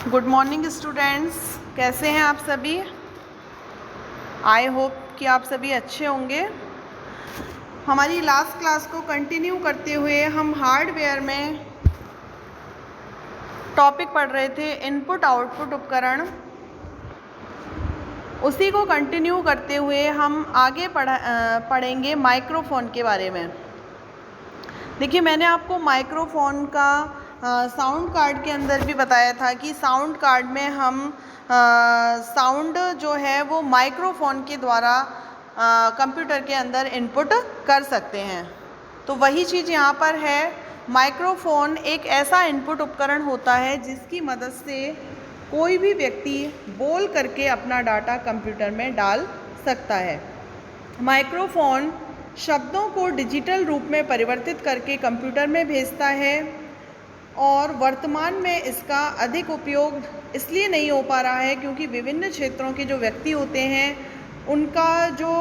Good morning students, कैसे हैं आप सभी। आई होप कि आप सभी अच्छे होंगे। हमारी लास्ट क्लास को कंटिन्यू करते हुए हम हार्डवेयर में टॉपिक पढ़ रहे थे इनपुट आउटपुट उपकरण। उसी को कंटिन्यू करते हुए हम आगे पढ़ेंगे माइक्रोफोन के बारे में। देखिए, मैंने आपको माइक्रोफोन का साउंड कार्ड के अंदर भी बताया था कि साउंड कार्ड में हम साउंड जो है वो माइक्रोफोन के द्वारा कंप्यूटर के अंदर इनपुट कर सकते हैं। तो वही चीज़ यहाँ पर है। माइक्रोफोन एक ऐसा इनपुट उपकरण होता है जिसकी मदद से कोई भी व्यक्ति बोल करके अपना डाटा कंप्यूटर में डाल सकता है। माइक्रोफोन शब्दों को डिजिटल रूप में परिवर्तित करके कंप्यूटर में भेजता है और वर्तमान में इसका अधिक उपयोग इसलिए नहीं हो पा रहा है क्योंकि विभिन्न क्षेत्रों के जो व्यक्ति होते हैं उनका जो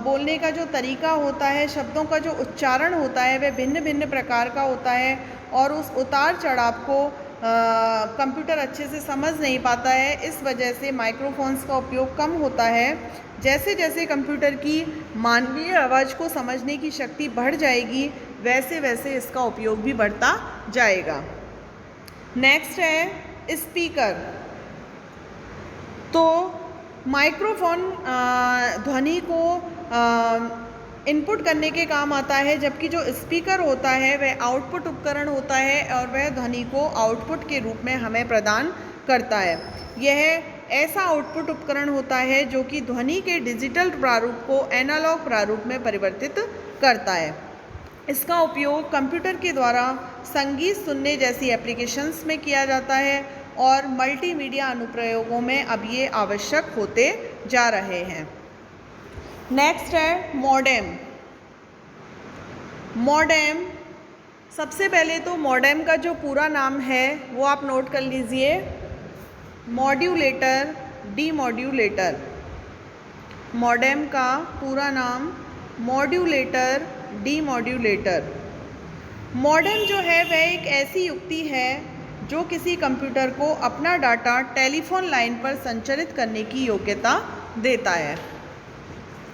बोलने का जो तरीका होता है, शब्दों का जो उच्चारण होता है वह भिन्न भिन्न प्रकार का होता है और उस उतार चढ़ाव को कंप्यूटर अच्छे से समझ नहीं पाता है। इस वजह से माइक्रोफोन्स का उपयोग कम होता है। जैसे जैसे कंप्यूटर की मानवीय आवाज़ को समझने की शक्ति बढ़ जाएगी वैसे वैसे इसका उपयोग भी बढ़ता जाएगा। नेक्स्ट है स्पीकर। तो माइक्रोफोन ध्वनि को इनपुट करने के काम आता है, जबकि जो स्पीकर होता है वह आउटपुट उपकरण होता है और वह ध्वनि को आउटपुट के रूप में हमें प्रदान करता है। यह ऐसा आउटपुट उपकरण होता है जो कि ध्वनि के डिजिटल प्रारूप को एनालॉग प्रारूप में परिवर्तित करता है। इसका उपयोग कंप्यूटर के द्वारा संगीत सुनने जैसी एप्लीकेशंस में किया जाता है और मल्टीमीडिया अनुप्रयोगों में अब ये आवश्यक होते जा रहे हैं। नेक्स्ट है मॉडेम। मॉडेम, सबसे पहले तो मॉडेम का जो पूरा नाम है वो आप नोट कर लीजिए। Modulator, demodulator. मॉडेम का पूरा नाम मॉड्यूलेटर, डीमॉड्यूलेटर। मॉडेम जो है वह एक ऐसी युक्ति है जो किसी कंप्यूटर को अपना डाटा टेलीफोन लाइन पर संचारित करने की योग्यता देता है।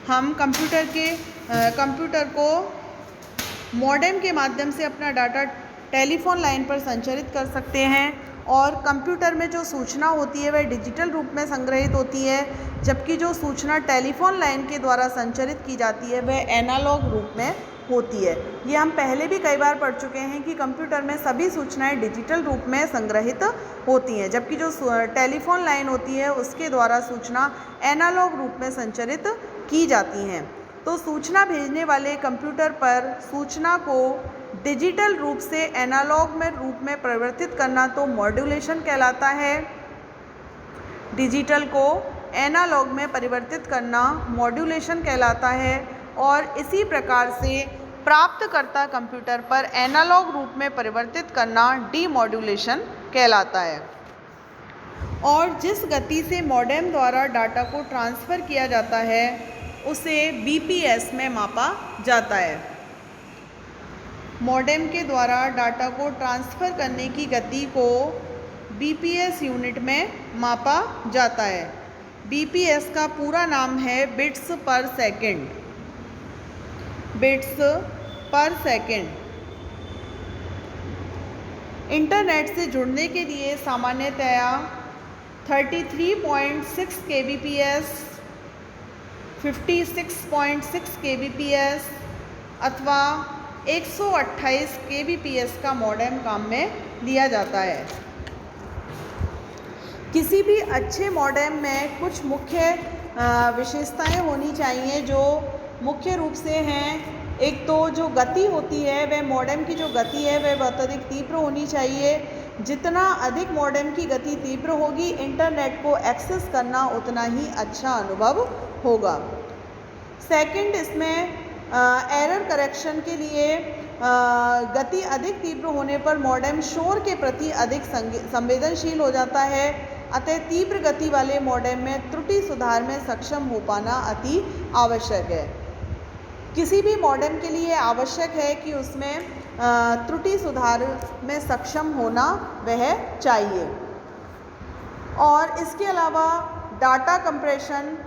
हम कंप्यूटर को मॉडेम के माध्यम से अपना डाटा टेलीफोन लाइन पर संचारित कर सकते हैं और कंप्यूटर में जो सूचना होती है वह डिजिटल रूप में संग्रहित होती है, जबकि जो सूचना टेलीफोन लाइन के द्वारा संचारित की जाती है वह एनालॉग रूप में होती है। ये हम पहले भी कई बार पढ़ चुके हैं कि कंप्यूटर में सभी सूचनाएं डिजिटल रूप में संग्रहित होती हैं, जबकि जो टेलीफोन लाइन होती है उसके द्वारा सूचना एनालॉग रूप में संचारित की जाती हैं। तो सूचना भेजने वाले कंप्यूटर पर सूचना को डिजिटल रूप से एनालॉग में रूप में परिवर्तित करना तो मॉड्यूलेशन कहलाता है। डिजिटल को एनालॉग में परिवर्तित करना मॉड्यूलेशन कहलाता है और इसी प्रकार से प्राप्तकर्ता कंप्यूटर पर एनालॉग रूप में परिवर्तित करना डीमॉड्यूलेशन कहलाता है। और जिस गति से मॉडेम द्वारा डाटा को ट्रांसफ़र किया जाता है उसे बीपीएस में मापा जाता है। मॉडेम के द्वारा डाटा को ट्रांसफ़र करने की गति को बीपीएस यूनिट में मापा जाता है। बीपीएस का पूरा नाम है बिट्स पर सेकंड। बिट्स पर सेकंड। इंटरनेट से जुड़ने के लिए सामान्यतया 33.6 kbps, 56.6 kbps अथवा 128 kbps का मॉडेम काम में लिया जाता है। किसी भी अच्छे मॉडेम में कुछ मुख्य विशेषताएं होनी चाहिए जो मुख्य रूप से हैं। एक तो जो गति होती है वह मॉडेम की जो गति है वह बहुत अधिक तीव्र होनी चाहिए। जितना अधिक मॉडेम की गति तीव्र होगी इंटरनेट को एक्सेस करना उतना ही अच्छा अनुभव होगा। सेकंड, इसमें एरर करेक्शन के लिए गति अधिक तीव्र होने पर मॉडेम शोर के प्रति अधिक संवेदनशील हो जाता है। अतः तीव्र गति वाले मॉडेम में त्रुटि सुधार में सक्षम हो पाना अति आवश्यक है। किसी भी मॉडेम के लिए आवश्यक है कि उसमें त्रुटि सुधार में सक्षम होना वह चाहिए। और इसके अलावा डाटा कंप्रेशन,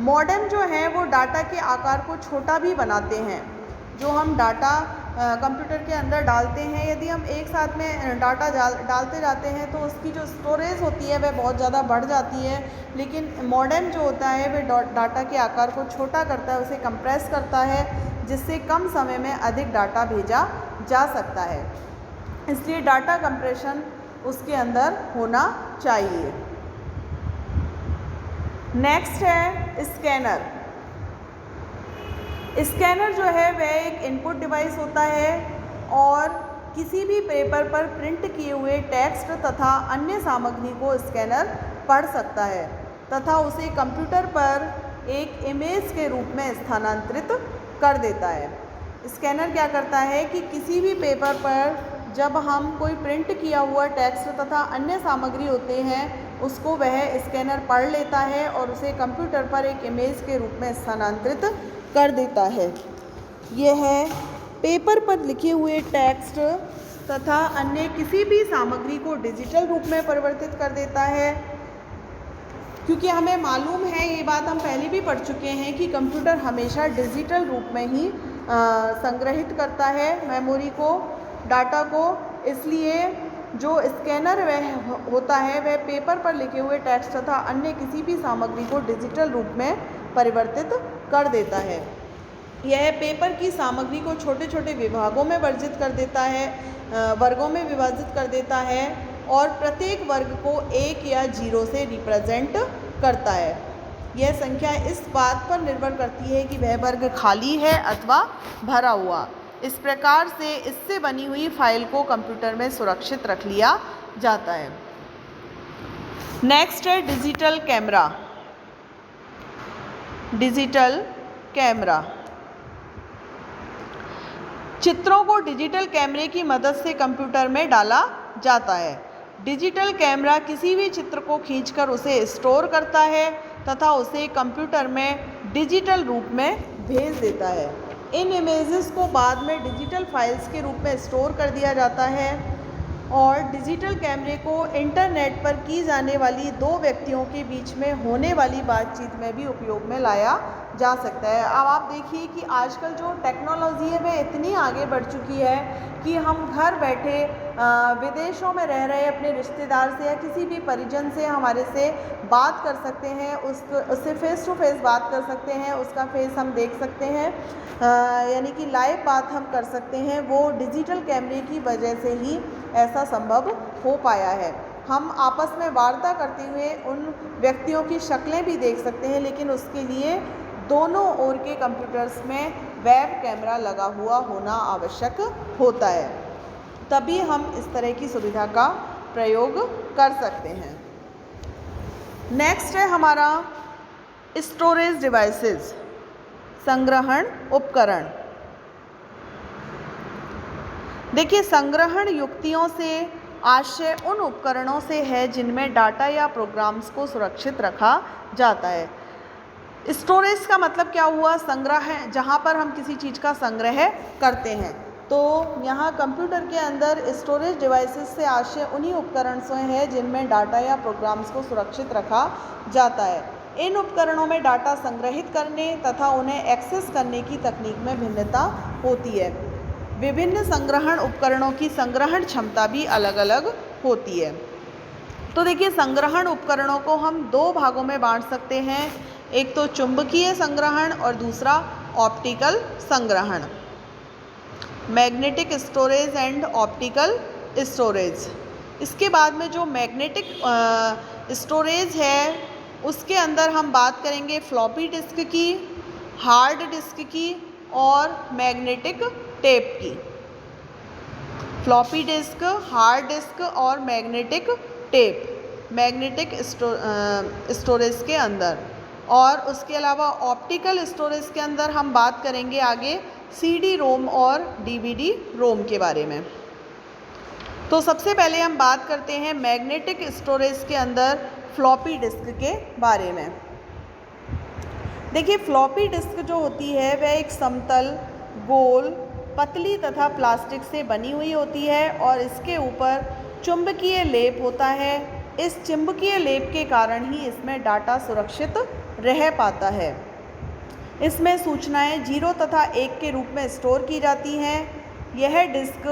मॉडेम जो है वो डाटा के आकार को छोटा भी बनाते हैं। जो हम डाटा कंप्यूटर के अंदर डालते हैं, यदि हम एक साथ में डाटा डालते जाते हैं तो उसकी जो स्टोरेज होती है वह बहुत ज़्यादा बढ़ जाती है, लेकिन मॉडेम जो होता है वह डाटा के आकार को छोटा करता है, उसे कंप्रेस करता है, जिससे कम समय में अधिक डाटा भेजा जा सकता है। इसलिए डाटा कंप्रेशन उसके अंदर होना चाहिए। नेक्स्ट है स्कैनर। स्कैनर जो है वह एक इनपुट डिवाइस होता है और किसी भी पेपर पर प्रिंट किए हुए टेक्स्ट तथा अन्य सामग्री को स्कैनर पढ़ सकता है तथा उसे कंप्यूटर पर एक इमेज के रूप में स्थानांतरित कर देता है। स्कैनर क्या करता है कि किसी भी पेपर पर जब हम कोई प्रिंट किया हुआ टेक्स्ट तथा अन्य सामग्री होते हैं उसको वह स्कैनर पढ़ लेता है और उसे कंप्यूटर पर एक इमेज के रूप में स्थानांतरित कर देता है। यह पेपर पर लिखे हुए टेक्स्ट तथा अन्य किसी भी सामग्री को डिजिटल रूप में परिवर्तित कर देता है, क्योंकि हमें मालूम है, ये बात हम पहले भी पढ़ चुके हैं कि कंप्यूटर हमेशा डिजिटल रूप में ही संग्रहित करता है मेमोरी को, डाटा को। इसलिए जो स्कैनर वह होता है वह पेपर पर लिखे हुए टेक्स्ट तथा अन्य किसी भी सामग्री को डिजिटल रूप में परिवर्तित कर देता है। यह पेपर की सामग्री को छोटे छोटे विभागों में वर्जित कर देता है, वर्गों में विभाजित कर देता है और प्रत्येक वर्ग को 1 या 0 से रिप्रेजेंट करता है। यह संख्या इस बात पर निर्भर करती है कि वह वर्ग खाली है अथवा भरा हुआ। इस प्रकार से इससे बनी हुई फाइल को कंप्यूटर में सुरक्षित रख लिया जाता है। नेक्स्ट है डिजिटल कैमरा। डिजिटल कैमरा चित्रों को डिजिटल कैमरे की मदद से कंप्यूटर में डाला जाता है। डिजिटल कैमरा किसी भी चित्र को खींचकर उसे स्टोर करता है तथा उसे कंप्यूटर में डिजिटल रूप में भेज देता है। इन इमेजेस को बाद में डिजिटल फाइल्स के रूप में स्टोर कर दिया जाता है और डिजिटल कैमरे को इंटरनेट पर की जाने वाली 2 व्यक्तियों के बीच में होने वाली बातचीत में भी उपयोग में लाया जा सकता है। अब आप देखिए कि आजकल जो टेक्नोलॉजी है वह इतनी आगे बढ़ चुकी है कि हम घर बैठे विदेशों में रह रहे अपने रिश्तेदार से या किसी भी परिजन से हमारे से बात कर सकते हैं, उससे फेस टू फेस बात कर सकते हैं, उसका फेस हम देख सकते हैं, यानी कि लाइव बात हम कर सकते हैं। वो डिजिटल कैमरे की वजह से ही ऐसा संभव हो पाया है। हम आपस में वार्ता करते हुए उन व्यक्तियों की शक्लें भी देख सकते हैं, लेकिन उसके लिए दोनों ओर के कंप्यूटर्स में वेब कैमरा लगा हुआ होना आवश्यक होता है, तभी हम इस तरह की सुविधा का प्रयोग कर सकते हैं। नेक्स्ट है हमारा स्टोरेज डिवाइसेस, संग्रहण उपकरण। देखिए, संग्रहण युक्तियों से आशय उन उपकरणों से है जिनमें डाटा या प्रोग्राम्स को सुरक्षित रखा जाता है। स्टोरेज का मतलब क्या हुआ? संग्रह है, जहाँ पर हम किसी चीज़ का संग्रह करते हैं। तो यहाँ कंप्यूटर के अंदर स्टोरेज डिवाइसेस से आशय उन्हीं उपकरण से है जिनमें डाटा या प्रोग्राम्स को सुरक्षित रखा जाता है। इन उपकरणों में डाटा संग्रहित करने तथा उन्हें एक्सेस करने की तकनीक में भिन्नता होती है। विभिन्न संग्रहण उपकरणों की संग्रहण क्षमता भी अलग अलग होती है। तो देखिए, संग्रहण उपकरणों को हम 2 भागों में बांट सकते हैं, एक तो चुंबकीय संग्रहण और दूसरा ऑप्टिकल संग्रहण। Magnetic storage and optical storage. इसके बाद में जो मैग्नेटिक स्टोरेज है उसके अंदर हम बात करेंगे फ्लॉपी डिस्क की, हार्ड डिस्क की और मैग्नेटिक टेप की। फ्लॉपी डिस्क, हार्ड डिस्क और मैग्नेटिक टेप मैग्नेटिक स्टोरेज के अंदर। और उसके अलावा ऑप्टिकल स्टोरेज के अंदर हम बात करेंगे आगे CD रोम और DVD रोम के बारे में। तो सबसे पहले हम बात करते हैं मैग्नेटिक स्टोरेज के अंदर फ्लॉपी डिस्क के बारे में। देखिए, फ्लॉपी डिस्क जो होती है वह एक समतल, गोल, पतली तथा प्लास्टिक से बनी हुई होती है और इसके ऊपर चुंबकीय लेप होता है इस चुंबकीय लेप के कारण ही इसमें डाटा सुरक्षित रह पाता है। इसमें सूचनाएं 0 तथा 1 के रूप में स्टोर की जाती हैं। यह डिस्क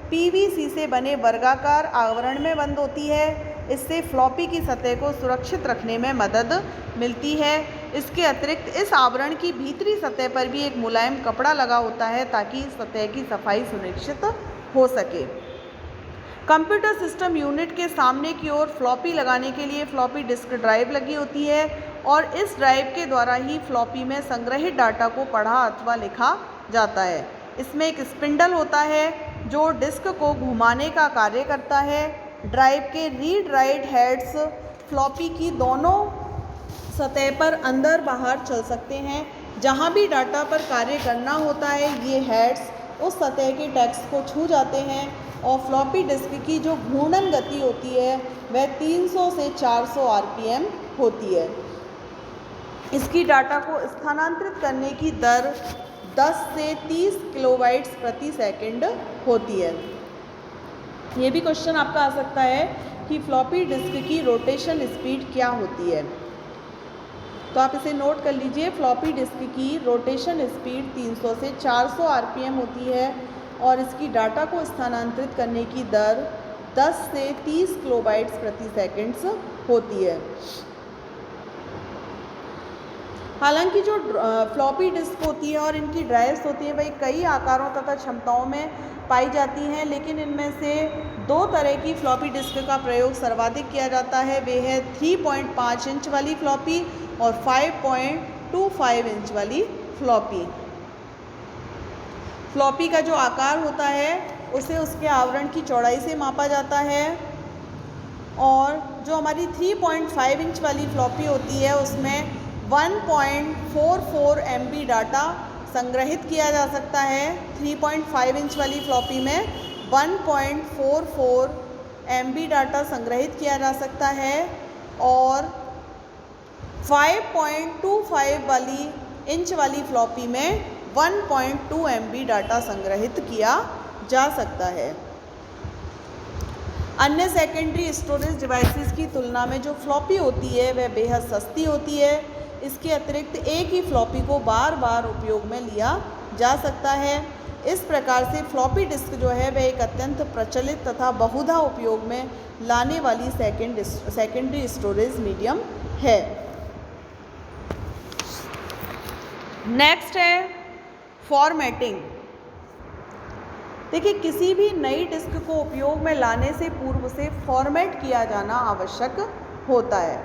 पीवीसी से बने वर्गाकार आवरण में बंद होती है। इससे फ्लॉपी की सतह को सुरक्षित रखने में मदद मिलती है। इसके अतिरिक्त इस आवरण की भीतरी सतह पर भी एक मुलायम कपड़ा लगा होता है ताकि सतह की सफाई सुनिश्चित हो सके। कंप्यूटर सिस्टम यूनिट के सामने की ओर फ्लॉपी लगाने के लिए फ्लॉपी डिस्क ड्राइव लगी होती है और इस ड्राइव के द्वारा ही फ्लॉपी में संग्रहित डाटा को पढ़ा अथवा लिखा जाता है। इसमें एक स्पिंडल होता है जो डिस्क को घुमाने का कार्य करता है। ड्राइव के रीड राइट हेड्स फ्लॉपी की दोनों सतह पर अंदर बाहर चल सकते हैं। जहां भी डाटा पर कार्य करना होता है ये हेड्स उस सतह के टेक्स्ट को छू जाते हैं और फ्लॉपी डिस्क की जो घूर्णन गति होती है वह 300 से 400 आरपीएम होती है। इसकी डाटा को स्थानांतरित करने की दर 10 से 30 किलोबाइट्स प्रति सेकंड होती है। ये भी क्वेश्चन आपका आ सकता है कि फ्लॉपी डिस्क की रोटेशन स्पीड क्या होती है, तो आप इसे नोट कर लीजिए। फ्लॉपी डिस्क की रोटेशन स्पीड 300 से 400 आरपीएम होती है और इसकी डाटा को स्थानांतरित करने की दर 10 से 30 किलोबाइट्स प्रति सेकंड्स होती है। हालांकि जो फ्लॉपी डिस्क होती है और इनकी ड्राइव्स होती हैं वही कई आकारों तथा क्षमताओं में पाई जाती हैं, लेकिन इनमें से 2 तरह की फ्लॉपी डिस्क का प्रयोग सर्वाधिक किया जाता है। वे है 3.5 इंच वाली फ्लॉपी और 5.25 इंच वाली फ्लॉपी। फ्लॉपी का जो आकार होता है उसे उसके आवरण की चौड़ाई से मापा जाता है और जो हमारी 3.5 इंच वाली फ्लॉपी होती है उसमें 1.44 MB डाटा संग्रहित किया जा सकता है। 3.5 इंच वाली फ्लॉपी में 1.44 MB डाटा संग्रहित किया जा सकता है और 5.25 इंच वाली फ्लॉपी में 1.2 MB डाटा संग्रहित किया जा सकता है। अन्य सेकेंडरी स्टोरेज डिवाइसेस की तुलना में जो फ्लॉपी होती है वह बेहद सस्ती होती है। इसके अतिरिक्त एक ही फ्लॉपी को बार बार उपयोग में लिया जा सकता है। इस प्रकार से फ्लॉपी डिस्क जो है वह एक अत्यंत प्रचलित तथा बहुधा उपयोग में लाने वाली सेकेंडरी स्टोरेज मीडियम है। नेक्स्ट है फॉर्मेटिंग। देखिए, किसी भी नई डिस्क को उपयोग में लाने से पूर्व उसे फॉर्मेट किया जाना आवश्यक होता है।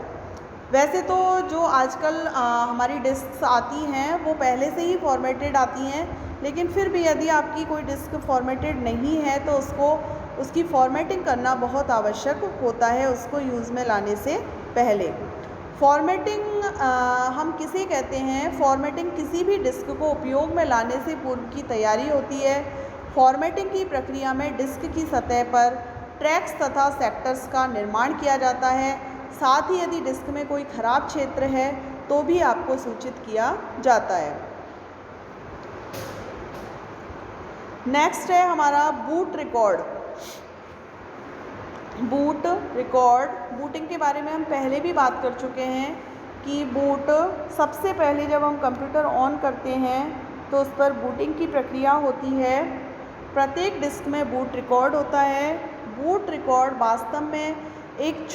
वैसे तो जो आजकल हमारी डिस्क आती हैं वो पहले से ही फॉर्मेटेड आती हैं, लेकिन फिर भी यदि आपकी कोई डिस्क फॉर्मेटेड नहीं है तो उसकी फॉर्मेटिंग करना बहुत आवश्यक होता है उसको यूज़ में लाने से पहले। फॉर्मेटिंग हम किसे कहते हैं? फॉर्मेटिंग किसी भी डिस्क को उपयोग में लाने से पूर्व की तैयारी होती है। फॉर्मेटिंग की प्रक्रिया में डिस्क की सतह पर ट्रैक्स तथा सेक्टर्स का निर्माण किया जाता है। साथ ही यदि डिस्क में कोई खराब क्षेत्र है तो भी आपको सूचित किया जाता है। नेक्स्ट है हमारा boot record. Boot record, booting के बारे में हम पहले भी बात कर चुके हैं कि बूट सबसे पहले जब हम कंप्यूटर ऑन करते हैं तो उस पर बूटिंग की प्रक्रिया होती है। प्रत्येक डिस्क में बूट रिकॉर्ड होता है। बूट रिकॉर्ड वास्तव में एक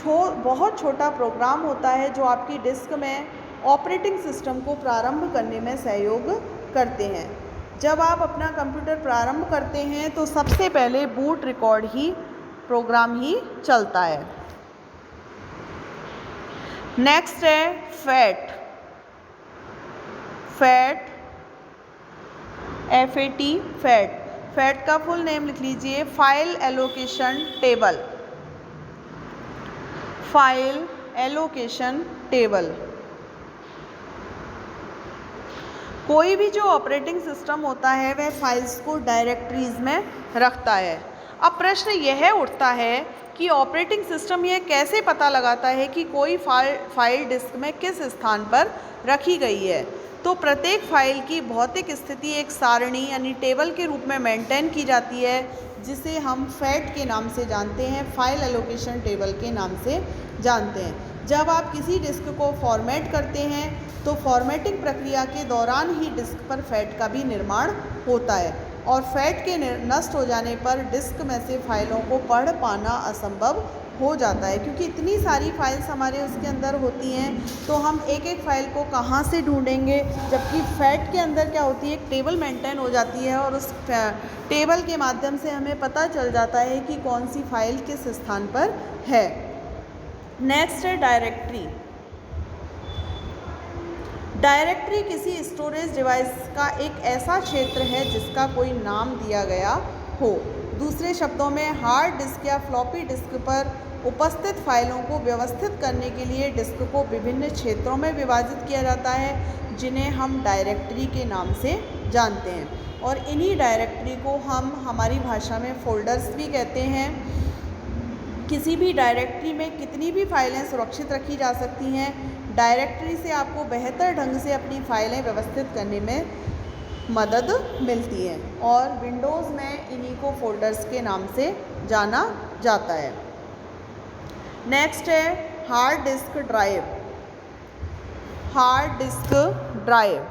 बहुत छोटा प्रोग्राम होता है जो आपकी डिस्क में ऑपरेटिंग सिस्टम को प्रारंभ करने में सहयोग करते हैं। जब आप अपना कंप्यूटर प्रारंभ करते हैं तो सबसे पहले बूट रिकॉर्ड ही प्रोग्राम ही चलता है। नेक्स्ट है fat. Fat FAT fat. Fat का फुल नेम लिख लीजिए, file allocation table. File allocation table. कोई भी जो ऑपरेटिंग सिस्टम होता है वह फाइल्स को डायरेक्टरीज में रखता है। अब प्रश्न यह उठता है कि ऑपरेटिंग सिस्टम यह कैसे पता लगाता है कि कोई फाइल डिस्क में किस स्थान पर रखी गई है। तो प्रत्येक फाइल की भौतिक स्थिति एक सारणी यानी टेबल के रूप में मेंटेन की जाती है जिसे हम फैट के नाम से जानते हैं, फाइल एलोकेशन टेबल के नाम से जानते हैं। जब आप किसी डिस्क को फॉर्मेट करते हैं तो फॉर्मेटिंग प्रक्रिया के दौरान ही डिस्क पर फैट का भी निर्माण होता है और फैट के नष्ट हो जाने पर डिस्क में से फाइलों को पढ़ पाना असंभव हो जाता है, क्योंकि इतनी सारी फाइल्स हमारे उसके अंदर होती हैं तो हम एक एक फ़ाइल को कहाँ से ढूंढेंगे। जबकि फैट के अंदर क्या होती है, एक टेबल मेंटेन हो जाती है और उस टेबल के माध्यम से हमें पता चल जाता है कि कौन सी फाइल किस स्थान पर है। नेक्स्ट है डायरेक्टरी। डायरेक्टरी किसी स्टोरेज डिवाइस का एक ऐसा क्षेत्र है जिसका कोई नाम दिया गया हो। दूसरे शब्दों में हार्ड डिस्क या फ्लॉपी डिस्क पर उपस्थित फाइलों को व्यवस्थित करने के लिए डिस्क को विभिन्न क्षेत्रों में विभाजित किया जाता है, जिन्हें हम डायरेक्टरी के नाम से जानते हैं। और इन्हीं डायरेक्टरी को हम हमारी भाषा में फ़ोल्डर्स भी कहते हैं। किसी भी डायरेक्टरी में कितनी भी फाइलें सुरक्षित रखी जा सकती हैं। डायरेक्टरी से आपको बेहतर ढंग से अपनी फ़ाइलें व्यवस्थित करने में मदद मिलती है और विंडोज़ में इन्हीं को फ़ोल्डर्स के नाम से जाना जाता है। नेक्स्ट है hard disk drive. Hard disk drive.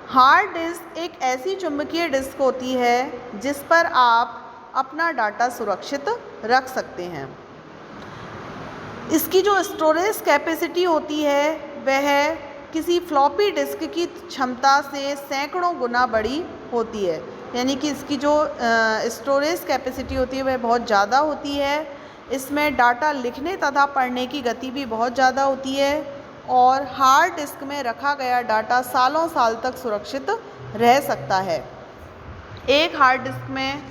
Hard disk एक ऐसी चुंबकीय डिस्क होती है जिस पर आप अपना डाटा सुरक्षित रख सकते हैं। इसकी जो स्टोरेज कैपेसिटी होती है वह किसी फ्लॉपी डिस्क की क्षमता से सैकड़ों गुना बड़ी होती है, यानी कि इसकी जो स्टोरेज कैपेसिटी होती है वह बहुत ज़्यादा होती है। इसमें डाटा लिखने तथा पढ़ने की गति भी बहुत ज़्यादा होती है और हार्ड डिस्क में रखा गया डाटा सालों साल तक सुरक्षित रह सकता है। एक हार्ड डिस्क में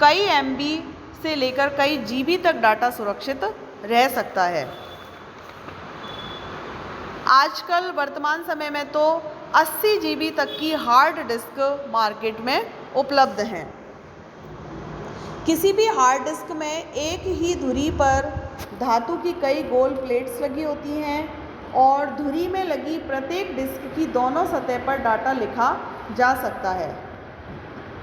कई MB से लेकर कई GB तक डाटा सुरक्षित रह सकता है। आजकल वर्तमान समय में तो 80 GB तक की हार्ड डिस्क मार्केट में उपलब्ध हैं। किसी भी हार्ड डिस्क में एक ही धुरी पर धातु की कई गोल प्लेट्स लगी होती हैं और धुरी में लगी प्रत्येक डिस्क की दोनों सतह पर डाटा लिखा जा सकता है।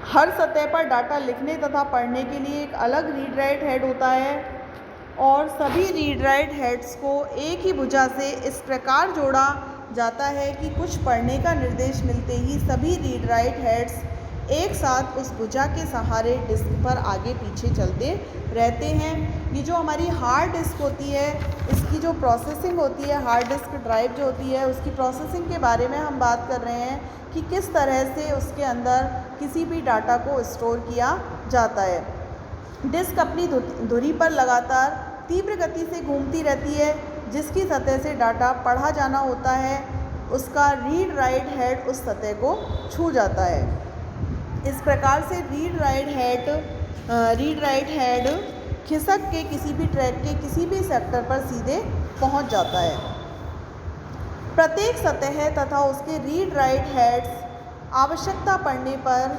हर सतह पर डाटा लिखने तथा पढ़ने के लिए एक अलग रीड राइट हेड होता है और सभी रीड राइट हेड्स को एक ही भुजा से इस प्रकार जोड़ा जाता है कि कुछ पढ़ने का निर्देश मिलते ही सभी रीड राइट हेड्स एक साथ उस भुजा के सहारे डिस्क पर आगे पीछे चलते रहते हैं। ये जो हमारी हार्ड डिस्क होती है इसकी जो प्रोसेसिंग होती है, हार्ड डिस्क ड्राइव जो होती है उसकी प्रोसेसिंग के बारे में हम बात कर रहे हैं कि किस तरह से उसके अंदर किसी भी डाटा को स्टोर किया जाता है। डिस्क अपनी धुरी पर लगातार तीव्र गति से घूमती रहती है। जिसकी सतह से डाटा पढ़ा जाना होता है उसका रीड राइट हेड उस सतह को छू जाता है। इस प्रकार से रीड राइट हेड खिसक के किसी भी ट्रैक के किसी भी सेक्टर पर सीधे पहुंच जाता है। प्रत्येक सतह तथा उसके रीड राइट हेड्स आवश्यकता पड़ने पर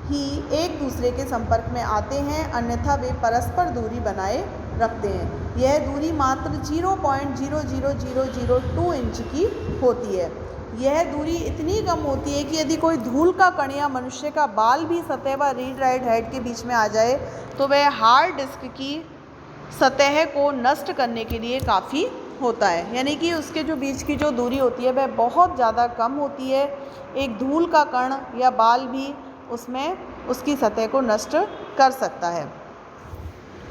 ही एक दूसरे के संपर्क में आते हैं, अन्यथा वे परस्पर दूरी बनाए रखते हैं। यह दूरी मात्र 0.00002 इंच की होती है। यह दूरी इतनी कम होती है कि यदि कोई धूल का कण या मनुष्य का बाल भी सतह व रीड राइट हेड के बीच में आ जाए तो वह हार्ड डिस्क की सतह को नष्ट करने के लिए काफ़ी होता है। यानी कि उसके जो बीच की जो दूरी होती है वह बहुत ज़्यादा कम होती है। एक धूल का कण या बाल भी उसमें उसकी सतह को नष्ट कर सकता है।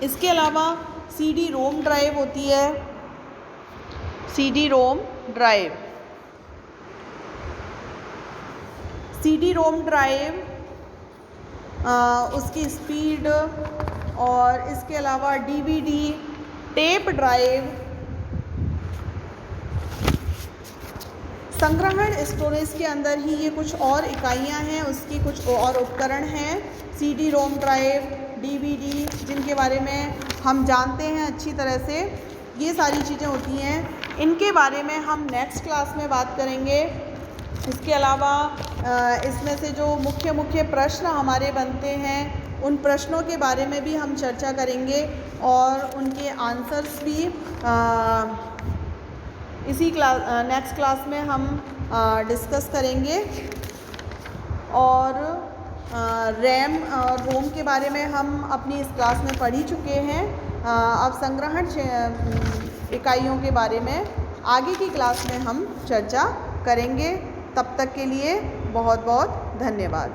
इसके अलावा CD-ROM ड्राइव होती है। CD-ROM ड्राइव उसकी स्पीड और इसके अलावा DVD टेप ड्राइव संग्रहण स्टोरेज के अंदर ही ये कुछ और इकाइयाँ हैं, उसकी कुछ और उपकरण हैं। CD-ROM ड्राइव, DVD जिनके बारे में हम जानते हैं अच्छी तरह से, ये सारी चीज़ें होती हैं। इनके बारे में हम नेक्स्ट क्लास में बात करेंगे। इसके अलावा इसमें से जो मुख्य प्रश्न हमारे बनते हैं उन प्रश्नों के बारे में भी हम चर्चा करेंगे और उनके आंसर्स भी इसी नेक्स्ट क्लास में हम डिस्कस करेंगे। और रैम और रोम के बारे में हम अपनी इस क्लास में पढ़ ही चुके हैं। अब संग्रहण इकाइयों के बारे में आगे की क्लास में हम चर्चा करेंगे। तब तक के लिए बहुत बहुत धन्यवाद।